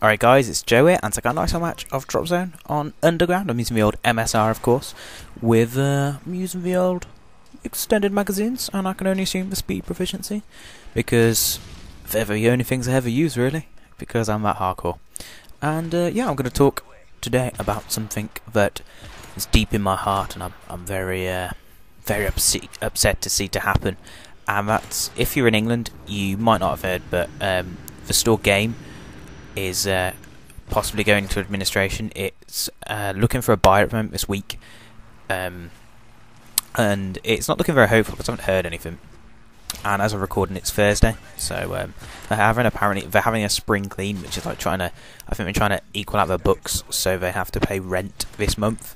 Alright guys, it's Joe here, and I got a nice match of Drop Zone on Underground. I'm using the old MSR, of course, with I'm using the old extended magazines, and I can only assume the speed proficiency, because they're the only things I ever use, really, because I'm that hardcore. And yeah, I'm going to talk today about something that is deep in my heart, and I'm very upset to see to happen. And that's, if you're in England, you might not have heard, but the store game is possibly going into administration. It's looking for a buyer at the moment this week, and it's not looking very hopeful because I haven't heard anything. And as I'm recording, it's Thursday, so they're having a spring clean, which is like I think they're trying to equal out their books, so they have to pay rent this month,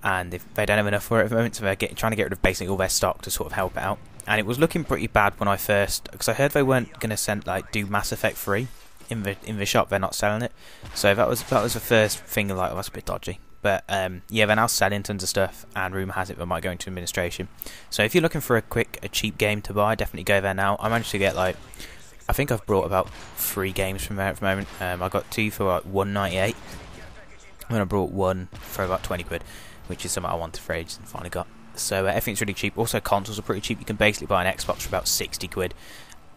and if they don't have enough for it at the moment, so they're trying to get rid of basically all their stock to sort of help it out. And it was looking pretty bad when I first, because I heard they weren't going to do Mass Effect 3 in the shop. They're not selling it, so that was the first thing. Like, oh, that's a bit dodgy. But yeah, they're now selling tons of stuff, and rumour has it they might go into administration. So if you're looking for a cheap game to buy, definitely go there now. I managed to get I think I've brought about 3 games from there at the moment. I got 2 for like $1.98, and I brought 1 for about 20 quid, which is something I wanted for ages and finally got. So everything's really cheap. Also, consoles are pretty cheap. You can basically buy an Xbox for about 60 quid.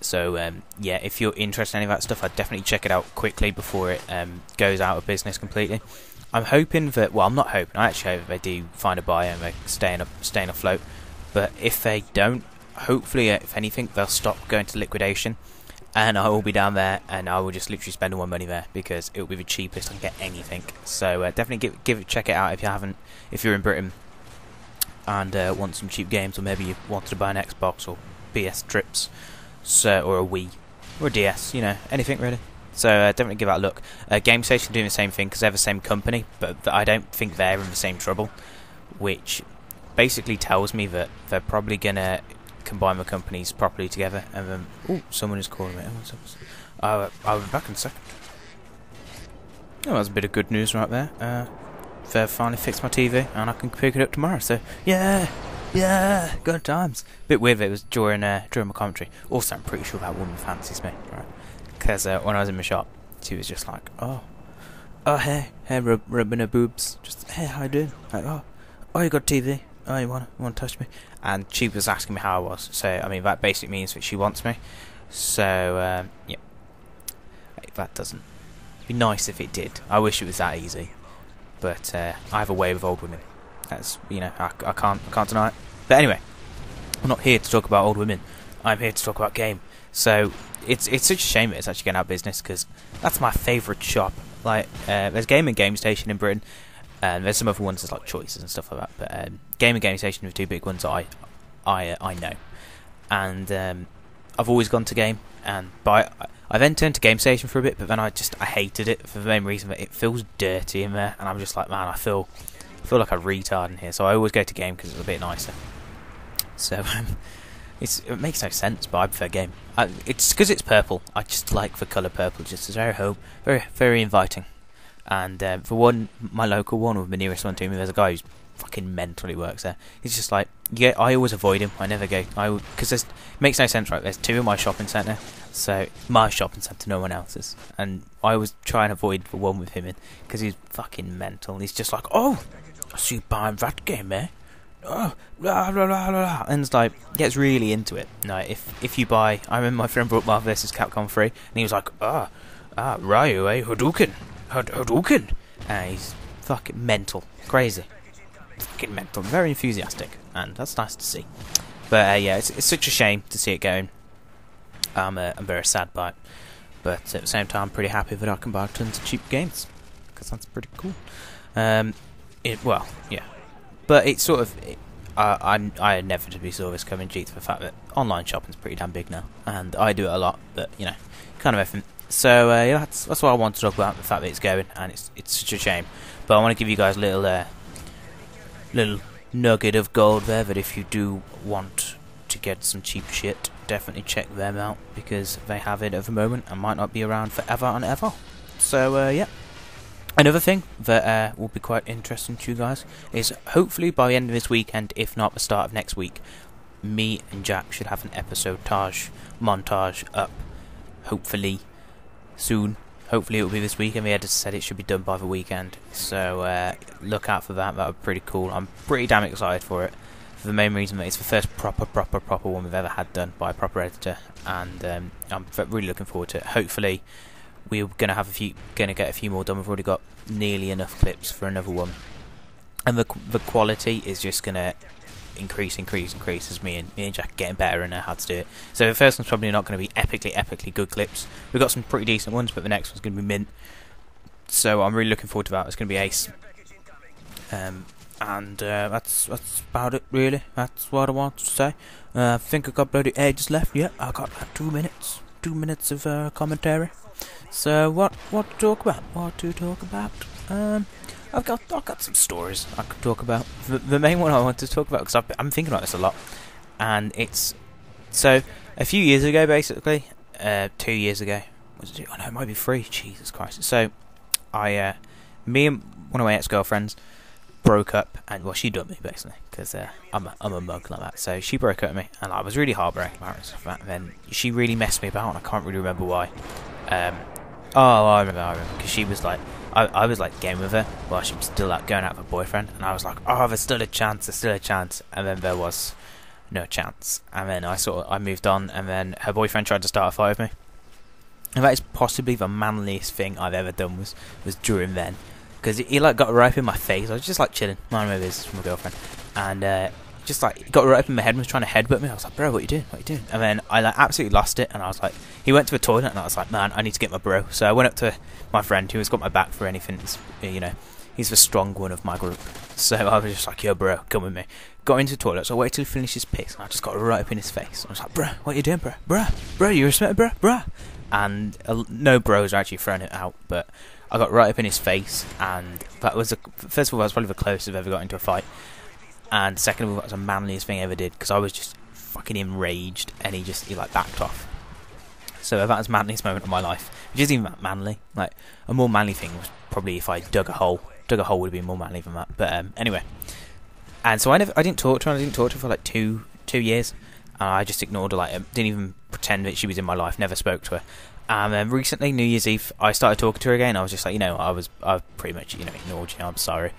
So yeah, if you're interested in any of that stuff, I'd definitely check it out quickly before it goes out of business completely. I'm hoping that, well, I'm not hoping, I actually hope they do find a buyer and they staying afloat. But if they don't, hopefully, if anything, they'll stop going to liquidation, and I will be down there, and I will just literally spend all my money there because it will be the cheapest I can get anything. So definitely check it out if you're in Britain and want some cheap games, or maybe you wanted to buy an Xbox or PS strips. Or a Wii, or a DS, anything really. So definitely give that a look. Game Station doing the same thing because they're the same company, but I don't think they're in the same trouble, which basically tells me that they're probably gonna combine the companies properly together. And then, oh, someone is calling me. I'll be back in a second. Oh, that's a bit of good news right there. They've finally fixed my TV, and I can pick it up tomorrow. So yeah. Yeah, good times. Bit weird that it was during my commentary. Also, I'm pretty sure that woman fancies me, right? Because when I was in my shop, she was just like, oh, hey, rubbing her boobs. Just, hey, how you doing? Like, oh, you got TV? Oh, you want to touch me? And she was asking me how I was. So, I mean, that basically means that she wants me. So, yeah. That doesn't. It'd be nice if it did. I wish it was that easy. But I have a way with old women. That's, I can't deny it. But anyway, I'm not here to talk about old women. I'm here to talk about game. So it's such a shame that it's actually getting out of business, because that's my favourite shop. Like, there's Game and Game Station in Britain, and there's some other ones there's like Choices and stuff like that. But Game and Game Station are the 2 big ones that I know. And I've always gone to Game, and I then turned to Game Station for a bit, but then I hated it for the main reason that it feels dirty in there, and I'm just like, man, I feel like a retard in here, so I always go to Game because it's a bit nicer. So it makes no sense, but I prefer Game. It's because it's purple. I just like the colour purple. Just it's very very inviting. And for one, my local one, with the nearest one to me, there's a guy who's fucking mental who works there. He's just like, yeah, I always avoid him. I never go. Because it makes no sense, right? There's 2 in my shopping centre, so my shopping centre, no one else's, and I always try and avoid the one with him in because he's fucking mental. He's just like, oh, I see you buying that game, eh? Oh, blah, blah, blah, blah. And it's like, gets really into it. No, if you buy, I remember my friend brought Marvel vs. Capcom 3, and he was like, Ryu, eh? Hadouken. And he's fucking mental, crazy, fucking mental, very enthusiastic, and that's nice to see. But yeah, it's such a shame to see it going. I'm very sad by it, but at the same time, I'm pretty happy that I can buy tons of cheap games, because that's pretty cool. Well, yeah, but it's sort of, I inevitably saw this coming due to the fact that online shopping's pretty damn big now, and I do it a lot, but kind of effing. So yeah, that's what I want to talk about, the fact that it's going, and it's such a shame. But I want to give you guys a little nugget of gold there, that if you do want to get some cheap shit, definitely check them out, because they have it at the moment and might not be around forever and ever. So yeah. Another thing that will be quite interesting to you guys is, hopefully by the end of this weekend, if not the start of next week, me and Jack should have an episode montage up, hopefully soon. Hopefully it will be this weekend. The editor said it should be done by the weekend, so look out for that. That would be pretty cool. I'm pretty damn excited for it, for the main reason that it's the first proper one we've ever had done by a proper editor, and I'm really looking forward to it. Hopefully we're gonna get a few more done. We've already got nearly enough clips for another one, and the quality is just gonna increase as me and Jack getting better and know how to do it. So the first one's probably not going to be epically good clips. We've got some pretty decent ones, but the next one's going to be mint. So I'm really looking forward to that. It's going to be ace. That's about it, really. That's what I want to say. I think I've got bloody ages left. Yeah, I got like 2 minutes. 2 minutes of commentary. So what to talk about? I've got some stories I could talk about. The main one I want to talk about, because I'm thinking about this a lot, and it's so a few years ago, basically 2 years ago. Was it? Oh no, it might be 3. Jesus Christ! So me and one of my ex-girlfriends broke up, and well, she dumped me basically because I'm a mug like that. So she broke up with me, and I was really heartbroken about it and stuff like that. And then she really messed me about, and I can't really remember why. I remember, because she was like, I was like getting with her while she was still like going out with her boyfriend, and I was like, oh, there's still a chance, and then there was no chance, and then I moved on, and then her boyfriend tried to start a fight with me, and that is possibly the manliest thing I've ever done was during then, because he like got right up in my face. I was just like chilling, minding my business from my girlfriend, and just like got right up in my head and was trying to headbutt me. I was like, bro, what are you doing? And then I like absolutely lost it, and I was like, he went to the toilet, and I was like, man, I need to get my bro. So I went up to my friend who has got my back for anything. You know, he's the strong one of my group. So I was just like, yo, bro, come with me. Got into the toilet, so I waited till he finished his piss, and I just got right up in his face. I was like, bro, what are you doing, bro, you respect me, bro. And no bros are actually throwing it out, but I got right up in his face, and that was first of all, that was probably the closest I've ever got into a fight. And second of all, that was the manliest thing I ever did, because I was just fucking enraged, and he like backed off. So that was the manliest moment of my life, which isn't even that manly. Like, a more manly thing was probably if I dug a hole. Dug a hole would have been more manly than that. But anyway, and so I didn't talk to her. For like two years. I just ignored her. Like, didn't even pretend that she was in my life. Never spoke to her. And recently, New Year's Eve, I started talking to her again. I was just like, I pretty much ignored you. I'm sorry.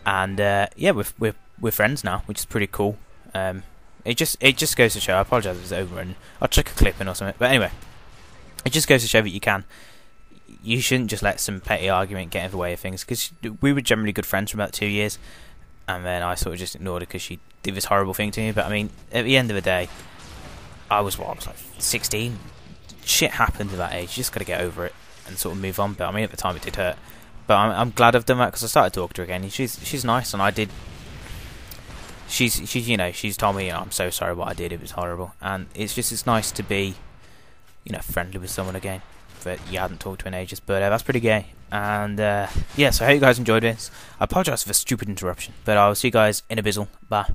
And yeah, we're friends now, which is pretty cool. It just goes to show. I apologise if it's over, and I'll check a clip in or something. But anyway, it just goes to show that you shouldn't just let some petty argument get in the way of things, because we were generally good friends for about 2 years, and then I sort of just ignored her because she did this horrible thing to me. But I mean, at the end of the day, I was like 16. Shit happens at that age. You just got to get over it and sort of move on. But I mean, at the time it did hurt. But I'm glad I've done that, because I started talking to her again. And she's nice, and I did. She's told me, I'm so sorry what I did. It was horrible, and it's nice to be, friendly with someone again that you hadn't talked to in ages. But that's pretty gay. And yeah, so I hope you guys enjoyed this. I apologise for the stupid interruption, but I'll see you guys in a bizzle. Bye.